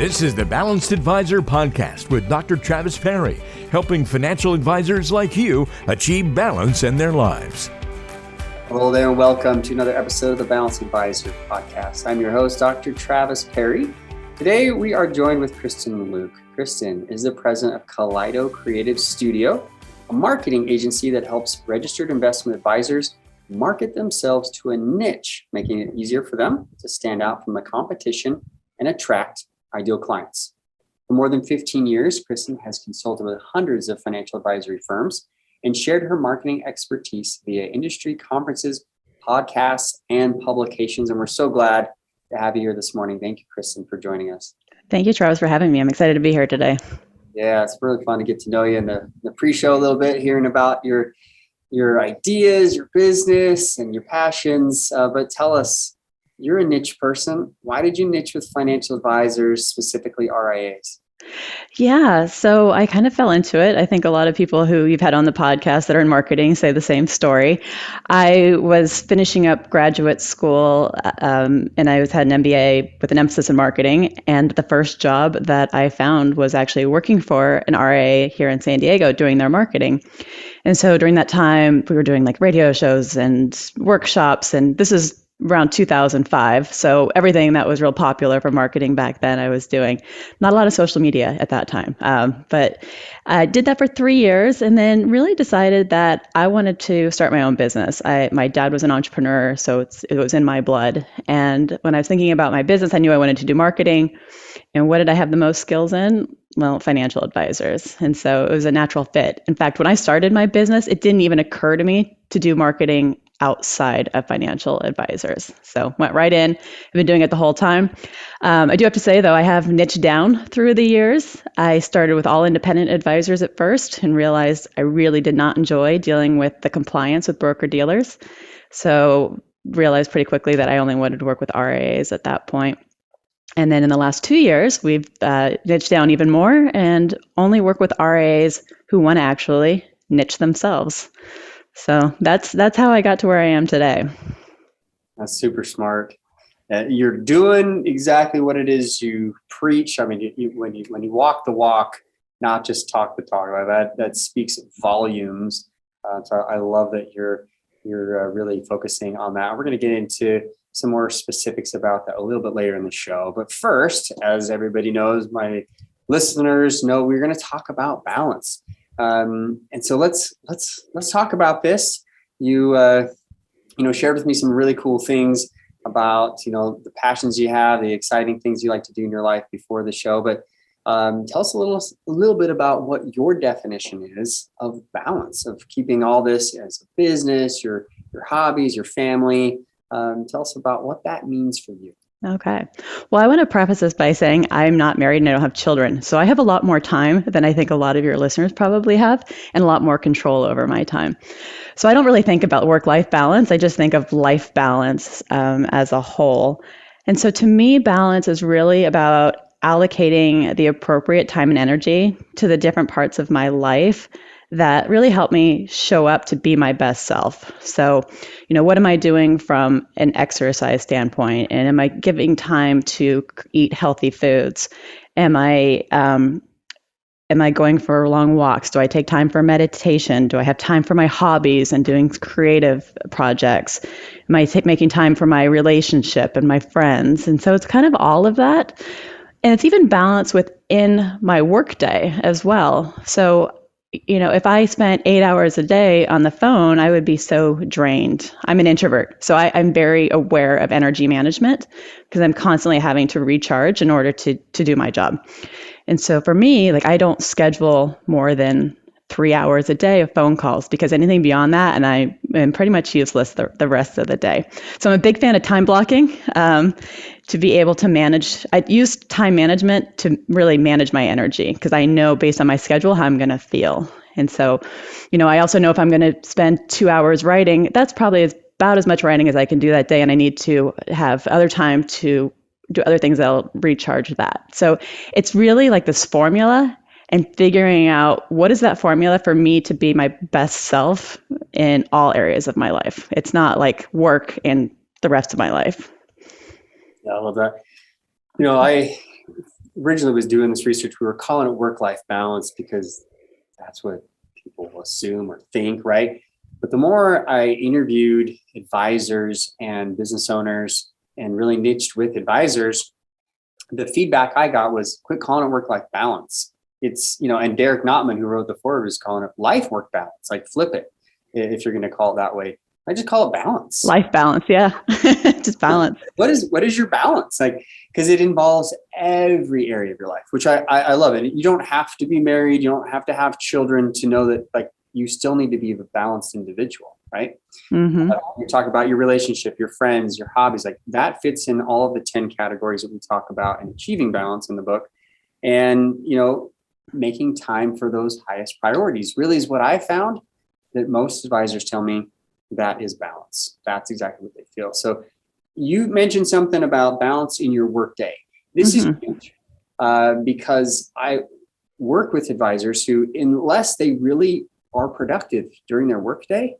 This is the Balanced Advisor Podcast with Dr. Travis Perry, helping financial advisors like you achieve balance in their lives. Hello there and welcome to another episode of the Balanced Advisor Podcast. I'm your host, Dr. Travis Perry. Today we are joined with Kristen Luke. Kristen is the president of Kaleido Creative Studio, a marketing agency that helps registered investment advisors market themselves to a niche, making it easier for them to stand out from the competition and attract ideal clients. For more than 15 years, Kristen has consulted with hundreds of financial advisory firms and shared her marketing expertise via industry conferences, podcasts, and publications. And we're so glad to have you here this morning. Thank you, Kristen, for joining us. Thank you, Travis, for having me. I'm excited to be here today. Yeah, it's really fun to get to know you in the pre-show a little bit, hearing about your ideas, your business, and your passions. But tell us, you're a niche person. Why did you niche with financial advisors, specifically RIAs? Yeah, so I kind of fell into it. I think a lot of people who you've had on the podcast that are in marketing say the same story. I was finishing up graduate school and I had an MBA with an emphasis in marketing. And the first job that I found was actually working for an RIA here in San Diego doing their marketing. And so during that time, we were doing like radio shows and workshops, and this is around 2005. So everything that was real popular for marketing back then, I was doing. Not a lot of social media at that time. But I did that for 3 years and then really decided that I wanted to start my own business. My dad was an entrepreneur, so it was in my blood. And when I was thinking about my business, I knew I wanted to do marketing. And what did I have the most skills in? Well, financial advisors. And so it was a natural fit. In fact, when I started my business, it didn't even occur to me to do marketing outside of financial advisors. So went right in. I've been doing it the whole time. I do have to say, though, I have niched down through the years. I started with all independent advisors at first and realized I really did not enjoy dealing with the compliance with broker dealers. So realized pretty quickly that I only wanted to work with RIAs at that point. And then in the last 2 years, we've niched down even more and only work with RIAs who want to actually niche themselves. So that's how I got to where I am today. That's super smart. You're doing exactly what it is you preach. I mean, when you walk the walk, not just talk the talk. That speaks volumes. So I love that you're really focusing on that. We're going to get into some more specifics about that a little bit later in the show. But first, as everybody knows, my listeners know, we're going to talk about balance. And so let's talk about this. You shared with me some really cool things about, the passions you have, the exciting things you like to do in your life before the show. But tell us a little bit about what your definition is of balance, of keeping all this as a business, your hobbies, your family. Tell us about what that means for you. Okay. Well, I want to preface this by saying I'm not married and I don't have children. So I have a lot more time than I think a lot of your listeners probably have, and a lot more control over my time. So I don't really think about work-life balance. I just think of life balance as a whole. And so to me, balance is really about allocating the appropriate time and energy to the different parts of my life that really help me show up to be my best self. So, what am I doing from an exercise standpoint? And am I giving time to eat healthy foods? Am I going for long walks? Do I take time for meditation? Do I have time for my hobbies and doing creative projects? Am I making time for my relationship and my friends? And so it's kind of all of that. And it's even balanced within my workday as well. So if I spent 8 hours a day on the phone, I would be so drained. I'm an introvert, so I'm very aware of energy management because I'm constantly having to recharge in order to do my job. And so for me, I don't schedule more than 3 hours a day of phone calls, because anything beyond that, and I am pretty much useless the rest of the day. So I'm a big fan of time blocking to be able to manage. I use time management to really manage my energy because I know based on my schedule how I'm going to feel. And so, I also know if I'm going to spend 2 hours writing, that's probably about as much writing as I can do that day. And I need to have other time to do other things that'll recharge that. So it's really like this formula, and figuring out what is that formula for me to be my best self in all areas of my life. It's not like work and the rest of my life. Yeah, I love that. I originally was doing this research, we were calling it work-life balance because that's what people will assume or think, right? But the more I interviewed advisors and business owners and really niched with advisors, the feedback I got was quit calling it work-life balance. It's, and Derek Notman, who wrote the foreword, was calling it life-work balance. Like flip it if you're going to call it that way. I just call it balance. Life balance. Yeah. Just balance. What is your balance? Like, because it involves every area of your life, which I love it. You don't have to be married. You don't have to have children to know that, like, you still need to be a balanced individual, right? Mm-hmm. You talk about your relationship, your friends, your hobbies, like that fits in all of the 10 categories that we talk about in achieving balance in the book. And, making time for those highest priorities really is what I found that most advisors tell me that is balance. That's exactly what they feel. So you mentioned something about balance in your workday. This is huge because I work with advisors who, unless they really are productive during their workday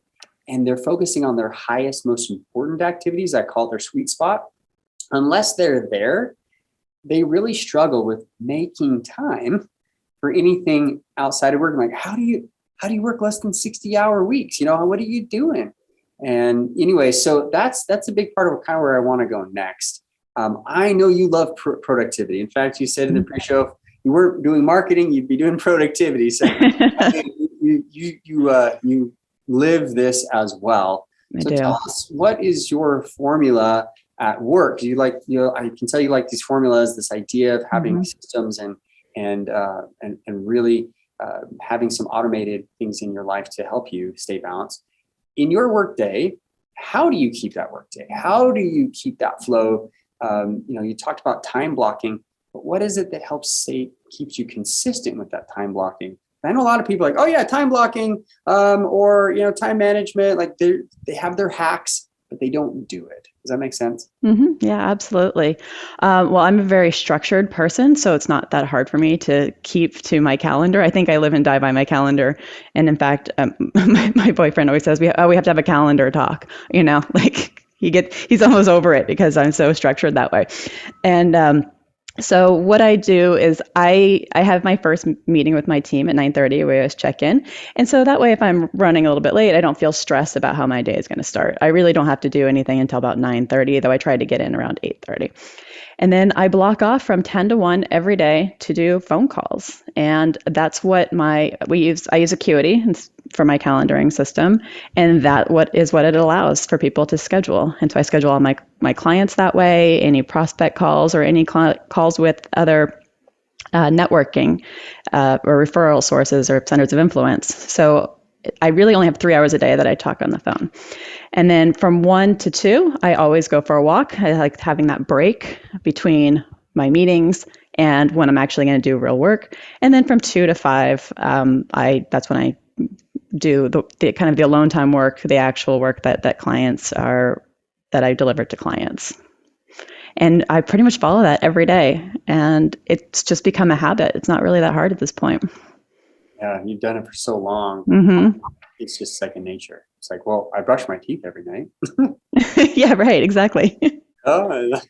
and they're focusing on their highest, most important activities, I call it their sweet spot, unless they're there, they really struggle with making time for anything outside of work. Like, how do you work less than 60-hour weeks? What are you doing? And anyway, so that's a big part of kind of where I want to go next. I know you love productivity. In fact, you said in the pre-show, if you weren't doing marketing, you'd be doing productivity. So you live this as well. So tell us, what is your formula at work? Do you like, I can tell you like these formulas, this idea of having systems and really having some automated things in your life to help you stay balanced. In your workday, how do you keep that workday? How do you keep that flow? You talked about time blocking, but what is it that keeps you consistent with that time blocking? I know a lot of people are like, oh yeah, time blocking, or time management. Like they have their hacks, but they don't do it. Does that make sense? Mm-hmm. Yeah, absolutely. Well, I'm a very structured person, so it's not that hard for me to keep to my calendar. I think I live and die by my calendar. And in fact, my boyfriend always says we have to have a calendar talk. Like he's almost over it because I'm so structured that way. And so what I do is I have my first meeting with my team at 9:30. We always check in. And so that way, if I'm running a little bit late, I don't feel stressed about how my day is going to start. I really don't have to do anything until about 9:30, though I try to get in around 8:30. And then I block off from 10 to 1 every day to do phone calls. And that's what I use Acuity for my calendaring system. And that is what it allows for people to schedule. And so I schedule all my clients that way, any prospect calls or any calls with other networking or referral sources or centers of influence. So I really only have 3 hours a day that I talk on the phone. And then from 1 to 2, I always go for a walk. I like having that break between my meetings and when I'm actually going to do real work. And then from 2 to 5, that's when I do the kind of the alone time work, the actual work that I deliver to clients. And I pretty much follow that every day. And it's just become a habit. It's not really that hard at this point. Yeah, you've done it for so long. Mm-hmm. It's just second nature. It's like, well, I brush my teeth every night. Yeah, right. Exactly. Oh,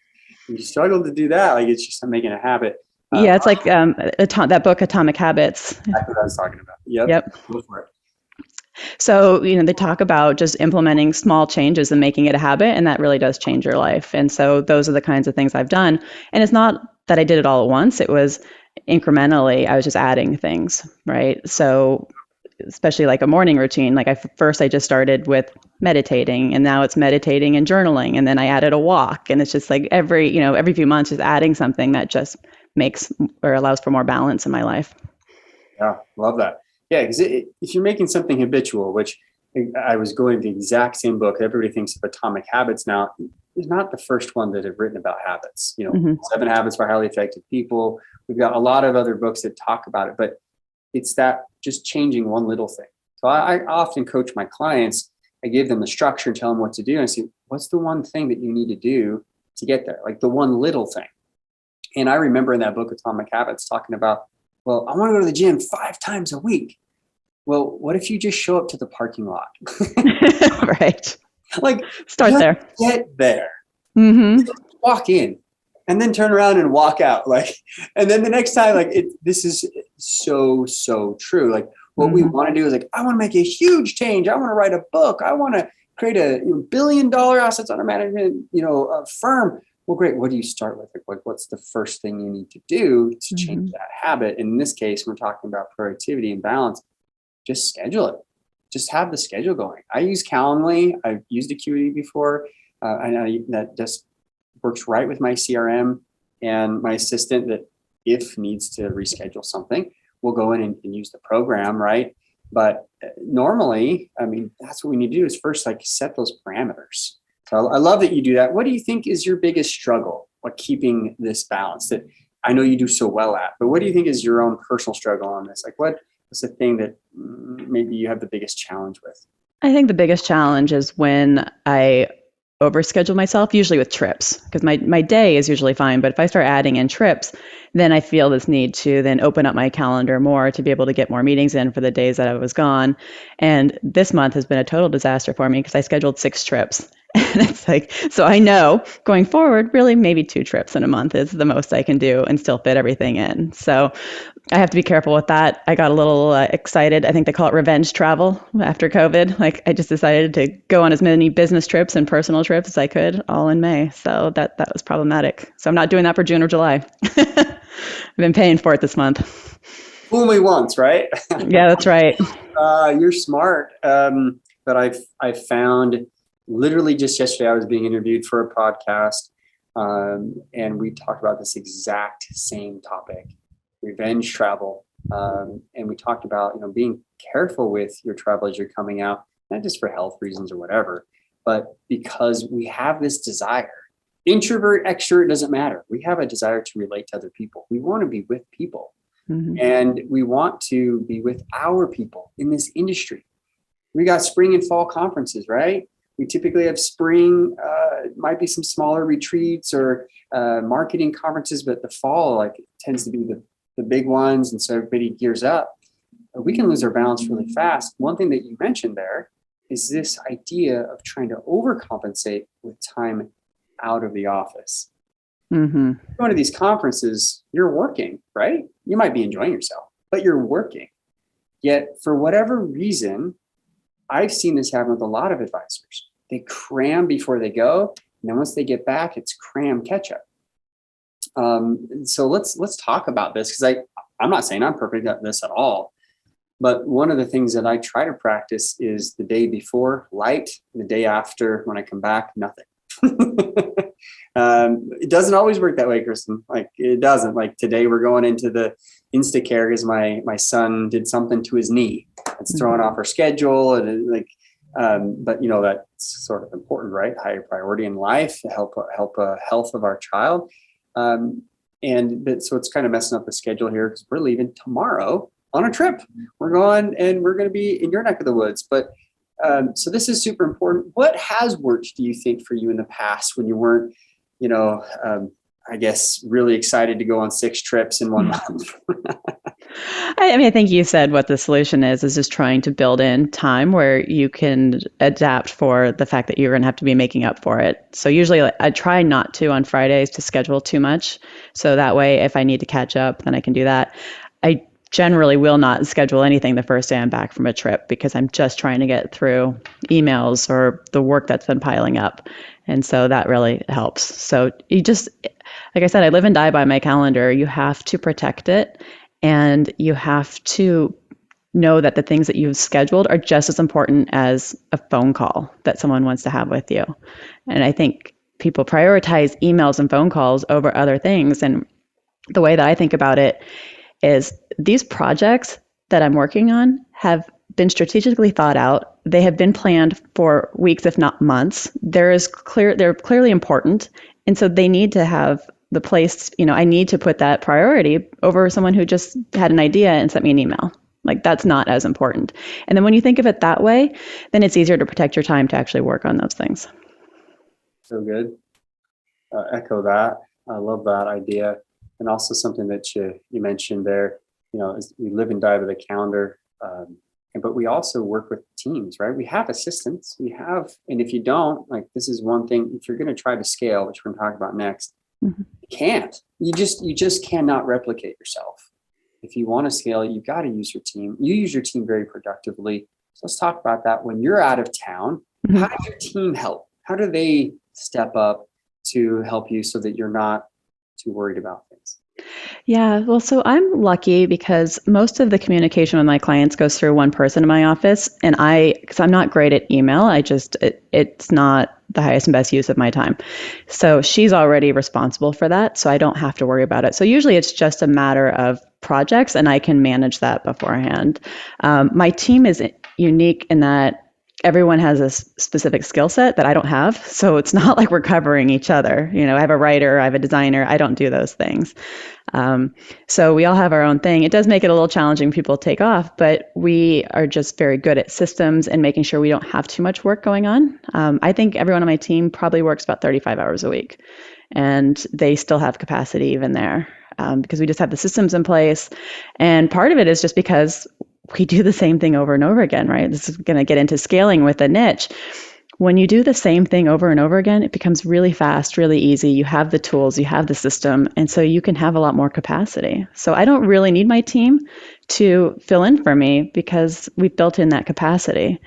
you struggle to do that. Like, it's just making a habit. Yeah, it's like that book, Atomic Habits. That's what I was talking about. Yep. Go for it. So, they talk about just implementing small changes and making it a habit, and that really does change your life. And so those are the kinds of things I've done. And it's not that I did it all at once. It was incrementally, I was just adding things, right? So especially like a morning routine, like first I just started with meditating, and now it's meditating and journaling. And then I added a walk, and it's just like every few months just adding something that just makes or allows for more balance in my life. Yeah, love that. Yeah, because if you're making something habitual, which I was going to the exact same book, everybody thinks of Atomic Habits now, is not the first one that have written about habits. 7 Habits for Highly Effective People. We've got a lot of other books that talk about it, but it's that just changing one little thing. So I often coach my clients. I give them the structure and tell them what to do. And I say, what's the one thing that you need to do to get there? Like the one little thing. And I remember in that book, Atomic Habits, talking about, well, I want to go to the gym 5 times a week. Well, what if you just show up to the parking lot? Right. Like, start there. Get there. Mm-hmm. Walk in. and then turn around and walk out. Like, and then the next time, like this is so true. Like what we want to do is like, I want to make a huge change. I want to write a book. I want to create a $1 billion assets under management, firm. Well, great. What do you start with? Like, what's the first thing you need to do to change that habit? In this case, we're talking about productivity and balance. Just schedule it. Just have the schedule going. I use Calendly. I've used Acuity before. I know that just works right with my CRM and my assistant, that if needs to reschedule something, we'll go in and use the program, right? But normally, I mean, that's what we need to do is first like set those parameters. So I love that you do that. What do you think is your biggest struggle, like keeping this balance that I know you do so well at, but what do you think is your own personal struggle on this? Like what's the thing that maybe you have the biggest challenge with? I think the biggest challenge is when I overschedule myself, usually with trips, because my day is usually fine. But if I start adding in trips, then I feel this need to then open up my calendar more to be able to get more meetings in for the days that I was gone. And this month has been a total disaster for me because I scheduled 6 trips. And it's like, so I know going forward, really maybe 2 trips in a month is the most I can do and still fit everything in. So I have to be careful with that. I got a little excited. I think they call it revenge travel after COVID. Like I just decided to go on as many business trips and personal trips as I could all in May. So that was problematic. So I'm not doing that for June or July. I've been paying for it this month. Fool me once, right? Yeah, that's right. You're smart. But I've found literally just yesterday, I was being interviewed for a podcast, and we talked about this exact same topic, revenge travel. And we talked about, being careful with your travel as you're coming out, not just for health reasons or whatever, but because we have this desire. Introvert, extrovert, doesn't matter. We have a desire to relate to other people. We want to be with people. And we want to be with our people in this industry. We got spring and fall conferences, right? We typically have spring, might be some smaller retreats or marketing conferences, but the fall tends to be the big ones. And so everybody gears up. We can lose our balance really fast. One thing that you mentioned there is this idea of trying to overcompensate with time out of the office. Going to these conferences, you're working, right? You might be enjoying yourself, but you're working. Yet for whatever reason, I've seen this happen with a lot of advisors. They cram before they go, and then once they get back, it's cram catch up. So let's talk about this, because I'm not saying I'm perfect at this at all, but one of the things that I try to practice is the day before light, and the day after when I come back, nothing. It doesn't always work that way, Kristen. Like it doesn't. Like today, we're going into the Instacare because my son did something to his knee. It's throwing off our schedule, and but that's sort of important, right? Higher priority in life, help health of our child, so it's kind of messing up the schedule here because we're leaving tomorrow on a trip. We're going, and we're going to be in your neck of the woods, but. So this is super important. What has worked, do you think, for you in the past when you weren't, I guess, really excited to go on 6 trips in 1 month? I think you said what the solution is just trying to build in time where you can adapt for the fact that you're going to have to be making up for it. So usually I try not to on Fridays to schedule too much. So that way, if I need to catch up, then I can do that. I generally will not schedule anything the first day I'm back from a trip because I'm just trying to get through emails or the work that's been piling up. And so that really helps. So you just, like I said, I live and die by my calendar. You have to protect it, and you have to know that the things that you've scheduled are just as important as a phone call that someone wants to have with you. And I think people prioritize emails and phone calls over other things. And the way that I think about it is these projects that I'm working on have been strategically thought out. They have been planned for weeks, if not months. They're clearly important. And so they need to have the place, I need to put that priority over someone who just had an idea and sent me an email. Like that's not as important. And then when you think of it that way, then it's easier to protect your time to actually work on those things. So good. Echo that. I love that idea. And also something that you mentioned there, is we live and die by the calendar, but we also work with teams, right? We have assistants, and if you don't, this is one thing, if you're going to try to scale, which we're going to talk about next, can't. You just cannot replicate yourself. If you want to scale, you've got to use your team. You use your team very productively. So let's talk about that. When you're out of town, how does your team help? How do they step up to help you so that you're not too worried about things? Yeah, well, so I'm lucky because most of the communication with my clients goes through one person in my office, and because I'm not great at email, it's not the highest and best use of my time. So she's already responsible for that, so I don't have to worry about it. So usually it's just a matter of projects, and I can manage that beforehand. My team is unique in that everyone has a specific skill set that I don't have. So it's not like we're covering each other. I have a writer, I have a designer. I don't do those things. So we all have our own thing. It does make it a little challenging when people take off, but we are just very good at systems and making sure we don't have too much work going on. I think everyone on my team probably works about 35 hours a week, and they still have capacity even there because we just have the systems in place. And part of it is just because we do the same thing over and over again, right? This is going to get into scaling with a niche. When you do the same thing over and over again, it becomes really fast, really easy. You have the tools, you have the system, and so you can have a lot more capacity. So I don't really need my team to fill in for me because we've built in that capacity.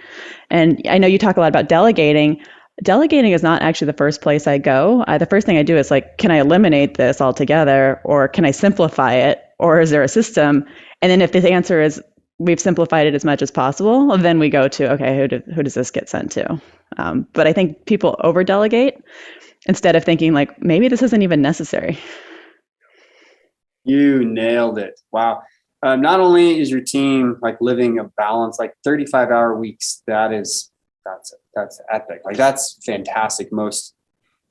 And I know you talk a lot about delegating. Delegating is not actually the first place I go. The first thing I do is like, can I eliminate this altogether, or can I simplify it, or is there a system? And then if the answer is we've simplified it as much as possible, then we go to, okay, who does this get sent to? But I think people over delegate instead of thinking like, maybe this isn't even necessary. You nailed it. Wow. Not only is your team like living a balance, like 35-hour weeks, that's epic. Like that's fantastic. Most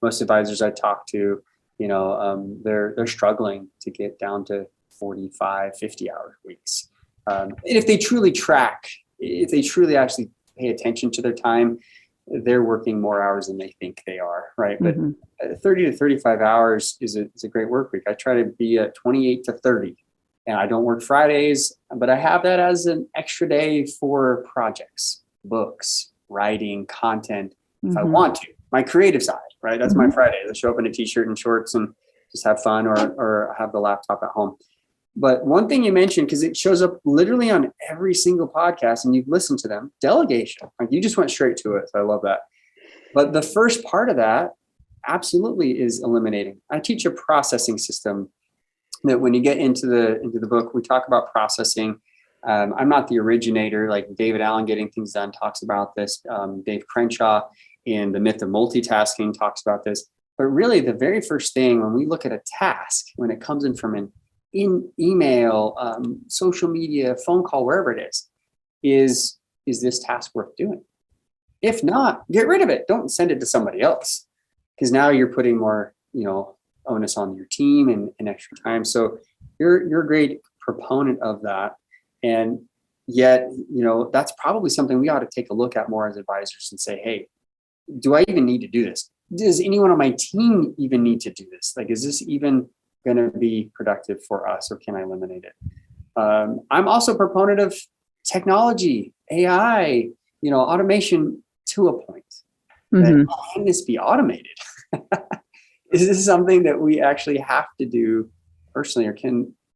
advisors I talk to, they're struggling to get down to 45, 50-hour weeks. And if they truly track, if they truly actually pay attention to their time, they're working more hours than they think they are, right? Mm-hmm. But 30 to 35 hours is a great work week. I try to be at 28 to 30, and I don't work Fridays, but I have that as an extra day for projects, books, writing, content, if I want to. My creative side, right? That's my Fridays. I show up in a t-shirt and shorts and just have fun or have the laptop at home. But one thing you mentioned, because it shows up literally on every single podcast and you've listened to them, delegation. Like you just went straight to it. So I love that. But the first part of that absolutely is eliminating. I teach a processing system that when you get into the book, we talk about processing. I'm not the originator, like David Allen, Getting Things Done talks about this. Dave Crenshaw in The Myth of Multitasking talks about this. But really the very first thing when we look at a task, when it comes in from in email, social media, phone call, wherever it is this task worth doing? If not, get rid of it. Don't send it to somebody else, because now you're putting more, onus on your team and extra time. So you're a great proponent of that. And yet, that's probably something we ought to take a look at more as advisors and say, hey, do I even need to do this? Does anyone on my team even need to do this? Like, is this even going to be productive for us, or can I eliminate it? I'm also a proponent of technology, AI, automation to a point. That can this be automated? Is this something that we actually have to do personally, or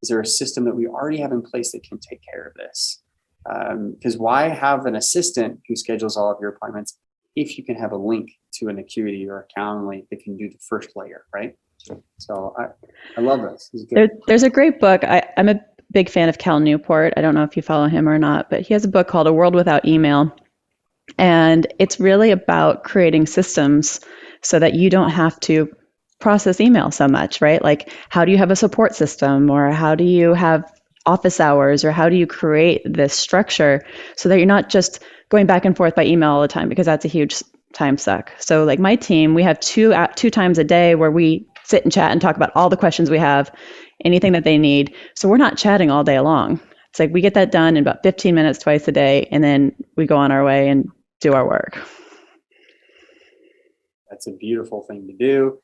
is there a system that we already have in place that can take care of this? Because why have an assistant who schedules all of your appointments if you can have a link to an Acuity or a Calendly that can do the first layer, right? So I love this. This is good. There's a great book. I'm a big fan of Cal Newport. I don't know if you follow him or not, but he has a book called A World Without Email. And it's really about creating systems so that you don't have to process email so much, right? Like, how do you have a support system, or how do you have office hours, or how do you create this structure so that you're not just going back and forth by email all the time, because that's a huge time suck. So like my team, we have two times a day where we sit and chat and talk about all the questions we have, anything that they need. So we're not chatting all day long. It's like we get that done in about 15 minutes twice a day, and then we go on our way and do our work. That's a beautiful thing to do.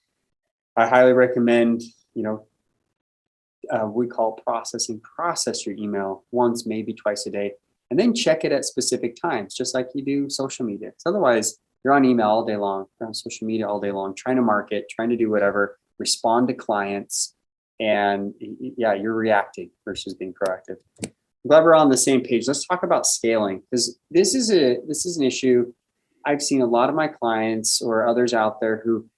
I highly recommend, we call processing, process your email once, maybe twice a day, and then check it at specific times, just like you do social media. So otherwise, you're on email all day long, you're on social media all day long, trying to market, trying to do whatever. respond to clients, and yeah, you're reacting versus being proactive. I'm glad we're on the same page. Let's talk about scaling, because this is an issue. I've seen a lot of my clients or others out there who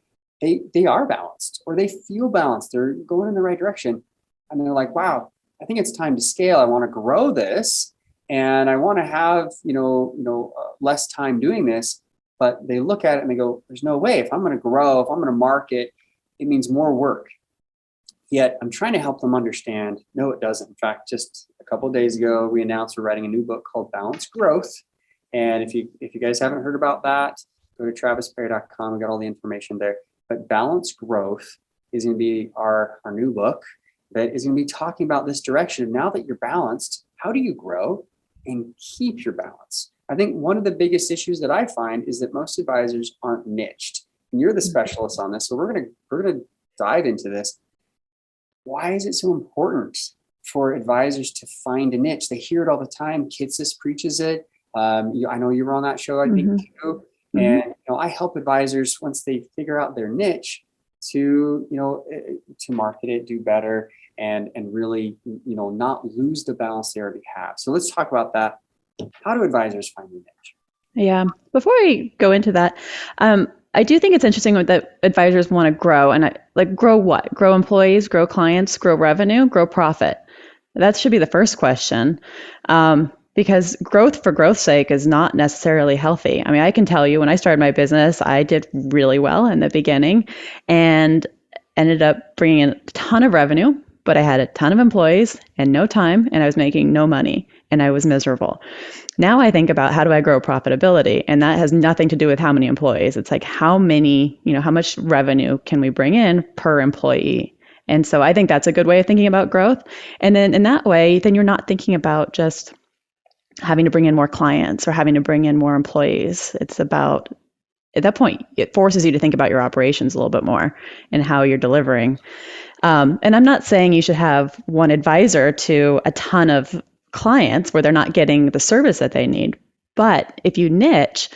they are balanced, or they feel balanced. They're going in the right direction, and they're like, wow, I think it's time to scale. I want to grow this, and I want to have less time doing this. But they look at it and they go, there's no way. If I'm going to grow, if I'm going to market, it means more work. Yet I'm trying to help them understand, no, it doesn't. In fact, just a couple of days ago, we announced we're writing a new book called Balanced Growth. And if you guys haven't heard about that, go to travisperry.com. We got all the information there. But Balanced Growth is going to be our new book that is going to be talking about this direction. Now that you're balanced, how do you grow and keep your balance? I think one of the biggest issues that I find is that most advisors aren't niched. And you're the specialist on this, so we're gonna dive into this. Why is it so important for advisors to find a niche? They hear it all the time. Kitsis preaches it. I know you were on that show, I think, too. And I help advisors once they figure out their niche to market it, do better, and really not lose the balance they already have. So let's talk about that. How do advisors find a niche? Yeah. Before we go into that, I do think it's interesting that advisors want to grow, and grow what? Grow employees, grow clients, grow revenue, grow profit. That should be the first question, because growth for growth's sake is not necessarily healthy. I mean, I can tell you when I started my business, I did really well in the beginning and ended up bringing in a ton of revenue, but I had a ton of employees and no time, and I was making no money, and I was miserable. Now I think about, how do I grow profitability? And that has nothing to do with how many employees. It's like, how much revenue can we bring in per employee? And so I think that's a good way of thinking about growth. And then in that way, then you're not thinking about just having to bring in more clients or having to bring in more employees. It's about, at that point, it forces you to think about your operations a little bit more and how you're delivering. And I'm not saying you should have one advisor to a ton of clients where they're not getting the service that they need. But if you niche,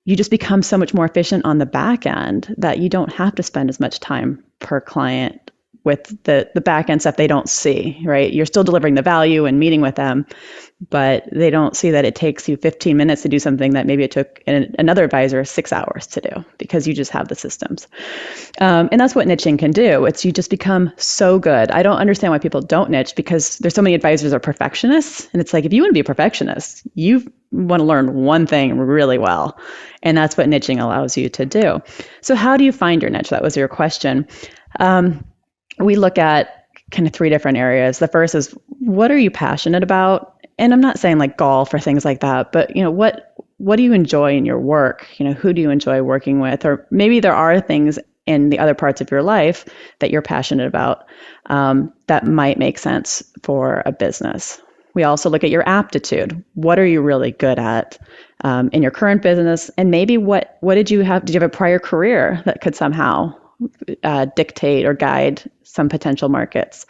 you just become so much more efficient on the back end that you don't have to spend as much time per client with the back end stuff they don't see, right? You're still delivering the value and meeting with them, but they don't see that it takes you 15 minutes to do something that maybe it took another advisor 6 hours to do, because you just have the systems. And that's what niching can do. It's, you just become so good. I don't understand why people don't niche, because there's so many advisors are perfectionists. And it's like, if you want to be a perfectionist, you want to learn one thing really well. And that's what niching allows you to do. So how do you find your niche? That was your question. We look at kind of 3 different areas. The first is, what are you passionate about? And I'm not saying like golf or things like that, but what do you enjoy in your work? Who do you enjoy working with? Or maybe there are things in the other parts of your life that you're passionate about that might make sense for a business. We also look at your aptitude. What are you really good at in your current business? And maybe what did you have? Did you have a prior career that could somehow dictate or guide some potential markets?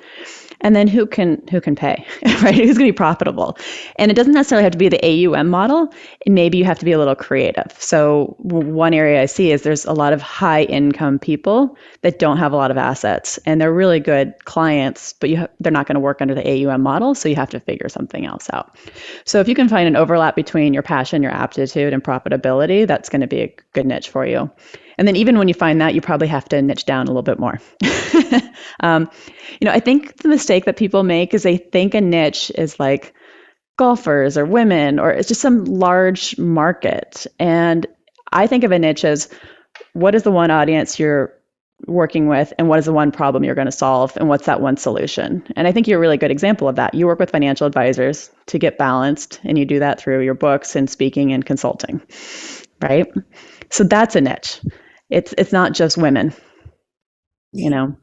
And then who can pay, right? Who's going to be profitable? And it doesn't necessarily have to be the AUM model. Maybe you have to be a little creative. So one area I see is there's a lot of high income people that don't have a lot of assets, and they're really good clients, but they're not going to work under the AUM model. So you have to figure something else out. So if you can find an overlap between your passion, your aptitude, and profitability, that's going to be a good niche for you. And then even when you find that, you probably have to niche down a little bit more. I think the mistake that people make is they think a niche is like golfers or women, or it's just some large market. And I think of a niche as, what is the one audience you're working with, and what is the one problem you're going to solve, and what's that one solution? And I think you're a really good example of that. You work with financial advisors to get balanced, and you do that through your books and speaking and consulting, right? So that's a niche. It's not just women, No,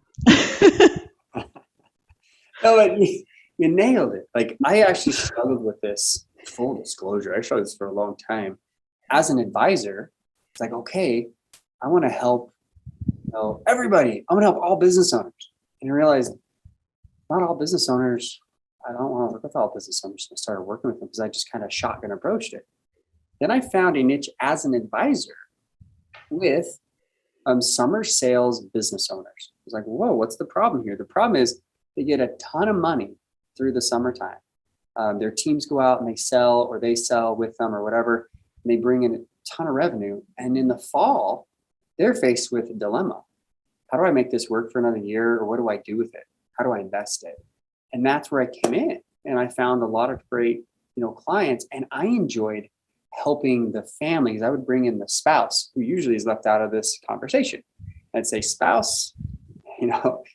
but you nailed it. Like, I actually struggled with this, full disclosure. I struggled with this for a long time. As an advisor, it's like, okay, I want to help everybody. I want to help all business owners. And I realized, not all business owners, I don't want to work with all business owners. So I started working with them because I just kind of shotgun approached it. Then I found a niche as an advisor with summer sales business owners. was like, whoa, what's the problem here? The problem is they get a ton of money through the summertime. Their teams go out and they sell, or they sell with them or whatever, and they bring in a ton of revenue. And in the fall, they're faced with a dilemma. How do I make this work for another year? Or what do I do with it? How do I invest it? And that's where I came in. And I found a lot of great, clients, and I enjoyed helping the families. I would bring in the spouse, who usually is left out of this conversation. I'd say, spouse,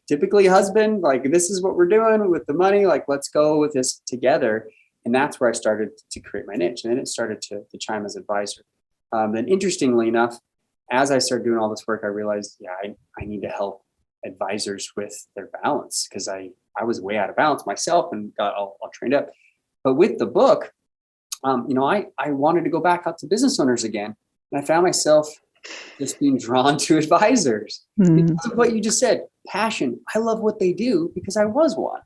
typically husband, like, this is what we're doing with the money. Like, let's go with this together. And that's where I started to create my niche. And then it started to chime as advisor. Then interestingly enough, as I started doing all this work, I realized, I need to help advisors with their balance, because I was way out of balance myself and got all trained up. But with the book, I wanted to go back out to business owners again. And I found myself just being drawn to advisors because of what you just said. Passion. I love what they do because I was one.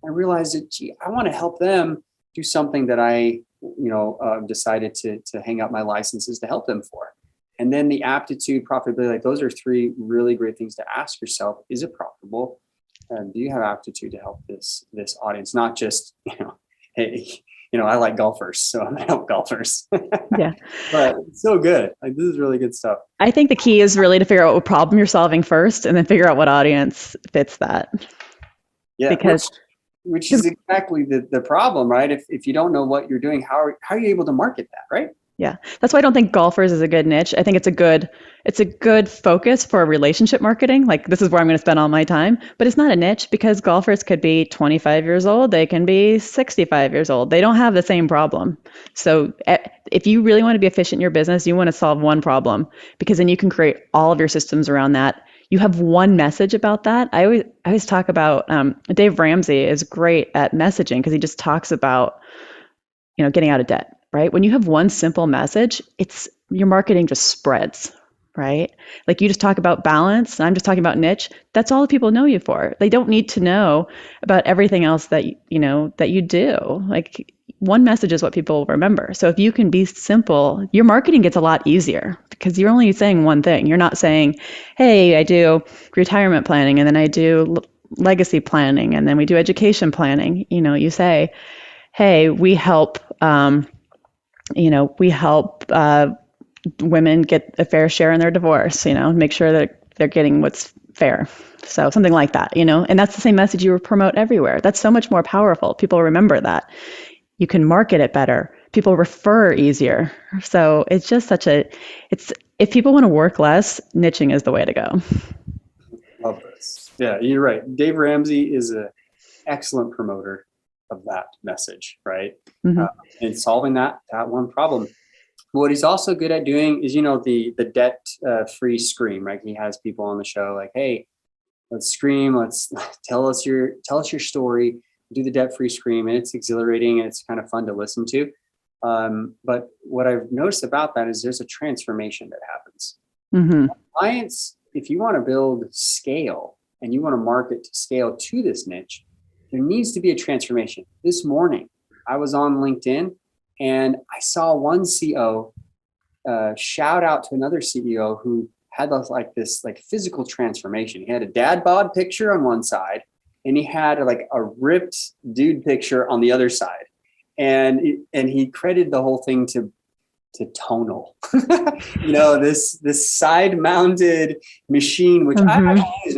I realized that, I want to help them do something that I, decided to hang up my licenses to help them for. And then the aptitude, profitability, like, those are three really great things to ask yourself. Is it profitable? And do you have aptitude to help this audience? Not just, hey, I like golfers, so I'm gonna help golfers. Yeah. But it's so good. Like, this is really good stuff. I think the key is really to figure out what problem you're solving first, and then figure out what audience fits that. Yeah. Because which is exactly the problem, right? If you don't know what you're doing, how are you able to market that, right? Yeah, that's why I don't think golfers is a good niche. I think it's a good focus for relationship marketing. Like, this is where I'm going to spend all my time, but it's not a niche, because golfers could be 25 years old. They can be 65 years old. They don't have the same problem. So if you really want to be efficient in your business, you want to solve one problem, because then you can create all of your systems around that. You have one message about that. I always talk about, Dave Ramsey is great at messaging, because he just talks about, getting out of debt. Right? When you have one simple message, your marketing just spreads, right? Like, you just talk about balance, and I'm just talking about niche. That's all people know you for. They don't need to know about everything else that you do. Like, one message is what people remember. So if you can be simple, your marketing gets a lot easier, because you're only saying one thing. You're not saying, hey, I do retirement planning, and then I do legacy planning, and then we do education planning. You say, hey, we help women get a fair share in their divorce, make sure that they're getting what's fair. So something like that, and that's the same message you promote everywhere. That's so much more powerful. People remember that. You can market it better. People refer easier. So it's just if people want to work less, niching is the way to go. Love this. Yeah, you're right. Dave Ramsey is an excellent promoter of that message, right? Mm-hmm. And solving that one problem. What he's also good at doing is, the debt free scream, right? He has people on the show like, hey, let's scream, let's tell us your story, do the debt free scream, and it's exhilarating and it's kind of fun to listen to. But what I've noticed about that is there's a transformation that happens. Mm-hmm. Clients, if you want to build scale and you want to market to scale to this niche, there needs to be a transformation. This morning, I was on LinkedIn and I saw one CEO shout out to another CEO who had this physical transformation. He had a dad bod picture on one side, and he had a ripped dude picture on the other side. And he credited the whole thing to tonal. This side mounted machine, which I use.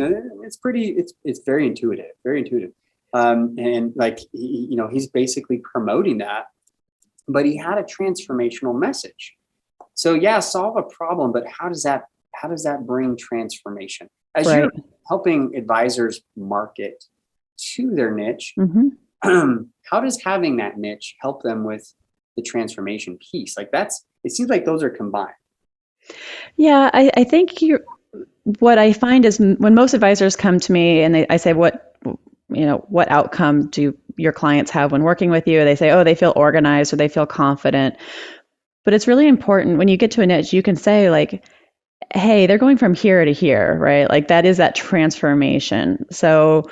It's very intuitive, very intuitive. And he's basically promoting that, but he had a transformational message. So solve a problem, but how does that bring transformation? As right. You're helping advisors market to their niche, how does having that niche help them with the transformation piece? It seems like those are combined. Yeah, I think what I find is when most advisors come to me and I say, what outcome do your clients have when working with you? They say, oh, they feel organized or they feel confident. But it's really important when you get to a niche, you can say hey, they're going from here to here, right? That is that transformation. So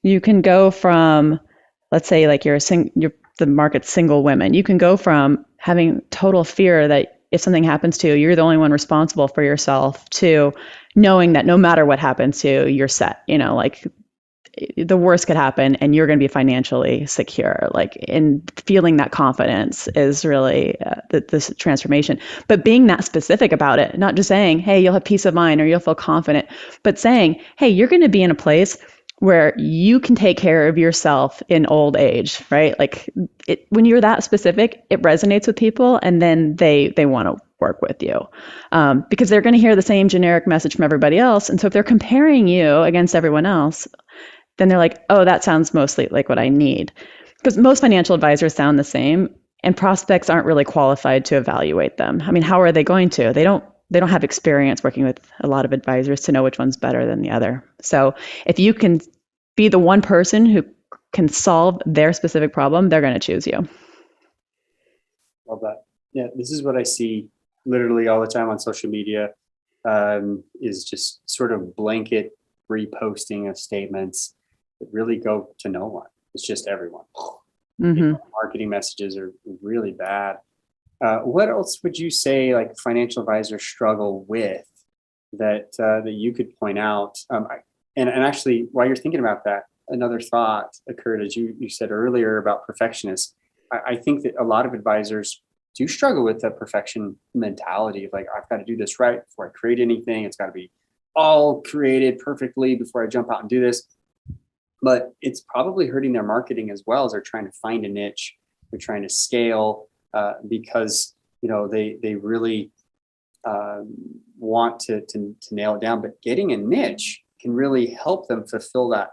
you can go from, let's say you're the market's single women. You can go from having total fear that if something happens to you, you're the only one responsible for yourself, to knowing that no matter what happens to you, you're set, like the worst could happen and you're going to be financially secure. Like, and feeling that confidence is really this transformation. But being that specific about it, not just saying, hey, you'll have peace of mind or you'll feel confident, but saying, hey, you're going to be in a place where you can take care of yourself in old age, right? Like when you're that specific, it resonates with people, and then they want to work with you because they're going to hear the same generic message from everybody else. And so if they're comparing you against everyone else, then they're like, oh, that sounds mostly like what I need. Because most financial advisors sound the same, and prospects aren't really qualified to evaluate them. I mean, how are they going to? They don't have experience working with a lot of advisors to know which one's better than the other. So if you can be the one person who can solve their specific problem, they're going to choose you. Love that. Yeah, this is what I see literally all the time on social media, is just sort of blanket reposting of statements that really go to no one. It's just everyone. Mm-hmm. Marketing messages are really bad. What else would you say like financial advisors struggle with that you could point out? And actually, while you're thinking about that, another thought occurred as you said earlier about perfectionists. I think that a lot of advisors do struggle with that perfection mentality of like, I've got to do this right before I create anything. It's got to be all created perfectly before I jump out and do this. But it's probably hurting their marketing as well, as they're trying to find a niche. They're trying to scale because they really want to nail it down. But getting a niche can really help them fulfill that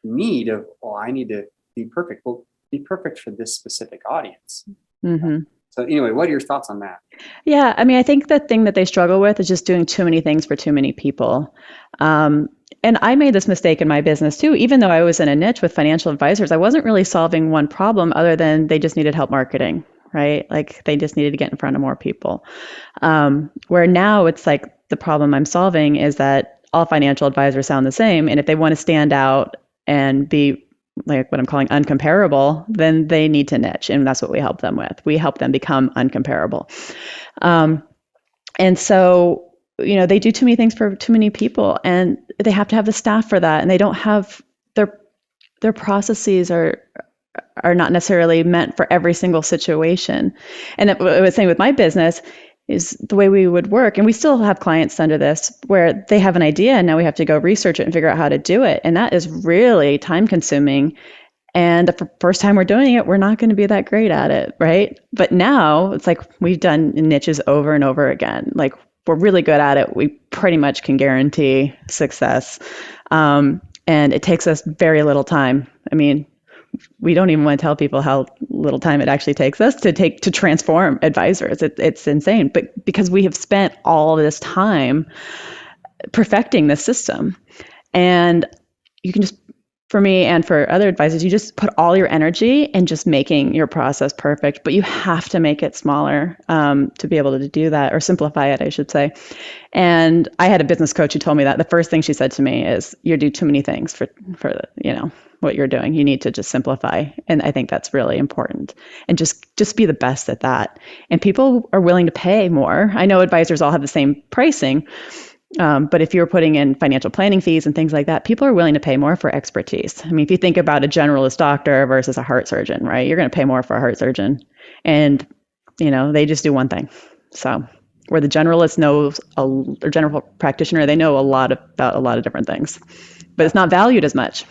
need of, I need to be perfect. Well, be perfect for this specific audience. Mm-hmm. So anyway, what are your thoughts on that? Yeah, I mean, I think the thing that they struggle with is just doing too many things for too many people. And I made this mistake in my business too. Even though I was in a niche with financial advisors, I wasn't really solving one problem other than they just needed help marketing, right? Like they just needed to get in front of more people. Where now it's like the problem I'm solving is that all financial advisors sound the same. And if they want to stand out and be like what I'm calling uncomparable, then they need to niche. And that's what we help them with. We help them become uncomparable. And so, they do too many things for too many people, and they have to have the staff for that. And they don't have their processes are not necessarily meant for every single situation. And what I was saying with my business is the way we would work, and we still have clients under this where they have an idea and now we have to go research it and figure out how to do it. And that is really time consuming. And the first time we're doing it, we're not going to be that great at it, right? But now it's like we've done niches over and over again. Like we're really good at it. We pretty much can guarantee success. And it takes us very little time. I mean, we don't even want to tell people how little time it actually takes us to transform advisors. It's insane. But because we have spent all this time perfecting this system, and you can just, for me and for other advisors, you just put all your energy in just making your process perfect, but you have to make it smaller to be able to do that, or simplify it, I should say. And I had a business coach who told me that the first thing she said to me is, you do too many things for what you're doing. You need to just simplify. And I think that's really important. And just be the best at that. And people are willing to pay more. I know advisors all have the same pricing, but if you're putting in financial planning fees and things like that, people are willing to pay more for expertise. I mean, if you think about a generalist doctor versus a heart surgeon, right? You're going to pay more for a heart surgeon, and they just do one thing. So where the generalist knows, or general practitioner, they know a lot about a lot of different things, but it's not valued as much.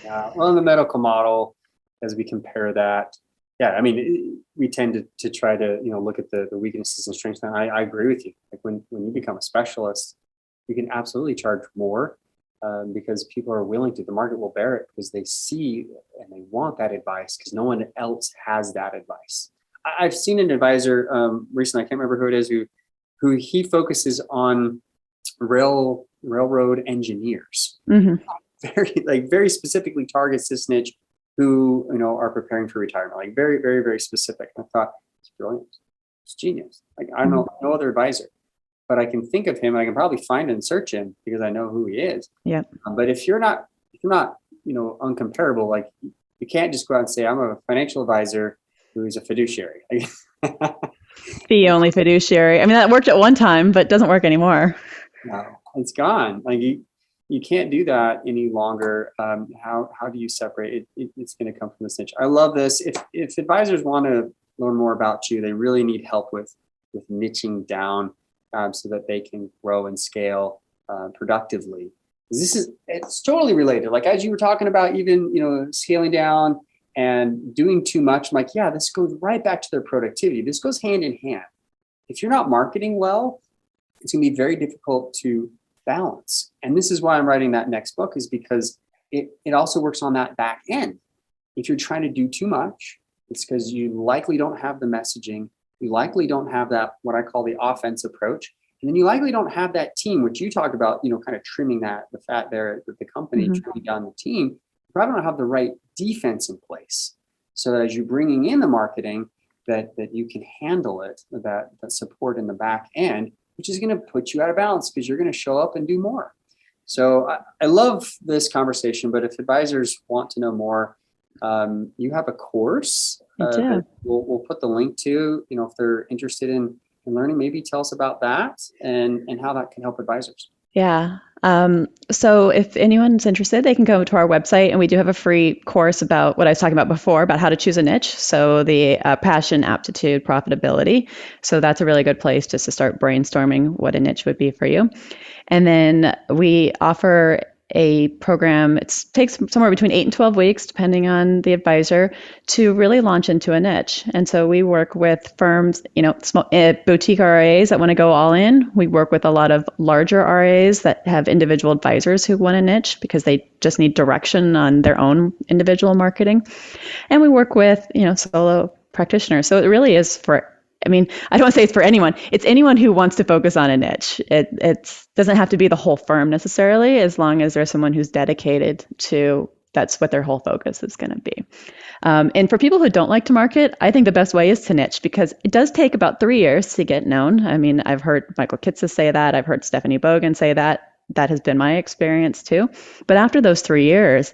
Yeah. Well, in the medical model, as we compare that, I mean, we tend to try to look at the weaknesses and strengths. And I agree with you. Like when you become a specialist, you can absolutely charge more because people are willing to. The market will bear it because they see and they want that advice because no one else has that advice. I've seen an advisor recently. I can't remember who it is who he focuses on railroad engineers. Mm-hmm. Very specifically targets this niche who are preparing for retirement. Like very, very, very specific. And I thought, it's brilliant. It's genius. Like I don't know no other advisor. But I can think of him. I can probably find and search him because I know who he is. Yeah. But if you're not, uncomparable, like you can't just go out and say, I'm a financial advisor who is a fiduciary. Fee only fiduciary. I mean, that worked at one time, but doesn't work anymore. No, it's gone. Like you can't do that any longer. How do you separate it? It's going to come from this niche. I love this. If advisors want to learn more about you, they really need help with niching down so that they can grow and scale productively. It's totally related. Like as you were talking about, even scaling down and doing too much. I'm like, yeah, this goes right back to their productivity. This goes hand in hand. If you're not marketing well, it's going to be very difficult to balance. And this is why I'm writing that next book, is because it also works on that back end. If you're trying to do too much, it's because you likely don't have the messaging. You likely don't have that, what I call the offense approach. And then you likely don't have that team, which you talk about, kind of trimming the fat there with the company, trimming down the team. You probably don't have the right defense in place. So that as you're bringing in the marketing, that you can handle it, that support in the back end, which is going to put you out of balance because you're going to show up and do more. So I love this conversation, but if advisors want to know more, you have a course that we'll put the link to, if they're interested in learning, maybe tell us about that and how that can help advisors. Yeah. So if anyone's interested, they can go to our website, and we do have a free course about what I was talking about before, about how to choose a niche. So the passion, aptitude, profitability. So that's a really good place just to start brainstorming what a niche would be for you. And then we offer a program. It takes somewhere between 8 and 12 weeks, depending on the advisor, to really launch into a niche. And so we work with firms, small boutique RAs that want to go all in. We work with a lot of larger RAs that have individual advisors who want a niche because they just need direction on their own individual marketing. And we work with, solo practitioners. So it really is I don't want to say it's for anyone. It's anyone who wants to focus on a niche. It doesn't have to be the whole firm necessarily, as long as there's someone who's dedicated to, that's what their whole focus is going to be. And for people who don't like to market, I think the best way is to niche, because it does take about 3 years to get known. I've heard Michael Kitces say that. I've heard Stephanie Bogan say that. That has been my experience too. But after those 3 years,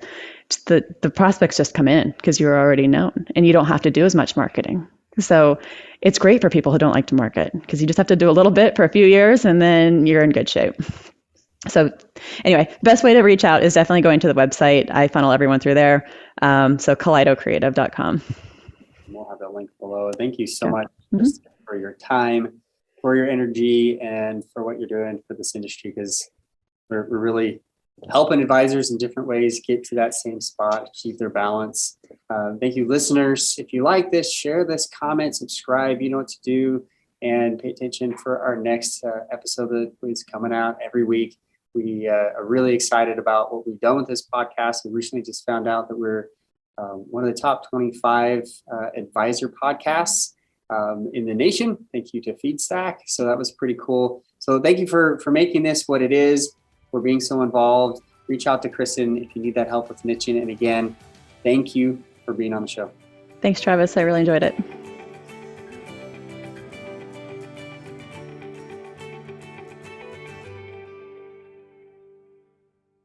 the prospects just come in because you're already known and you don't have to do as much marketing. So it's great for people who don't like to market, because you just have to do a little bit for a few years and then you're in good shape. So anyway, best way to reach out is definitely going to the website. I funnel everyone through there. So kaleidocreative.com. We'll have the link below. Thank you so much for your time, for your energy, and for what you're doing for this industry, because we're really helping advisors in different ways get to that same spot, achieve their balance. Thank you, listeners. If you like this, share this, comment, subscribe. You know what to do, and pay attention for our next episode that is coming out every week. We are really excited about what we've done with this podcast. We recently just found out that we're one of the top 25 advisor podcasts in the nation. Thank you to FeedStack. So that was pretty cool. So thank you for making this what it is. For being so involved. Reach out to Kristen if you need that help with niching. And again, thank you for being on the show. Thanks, Travis. I really enjoyed it.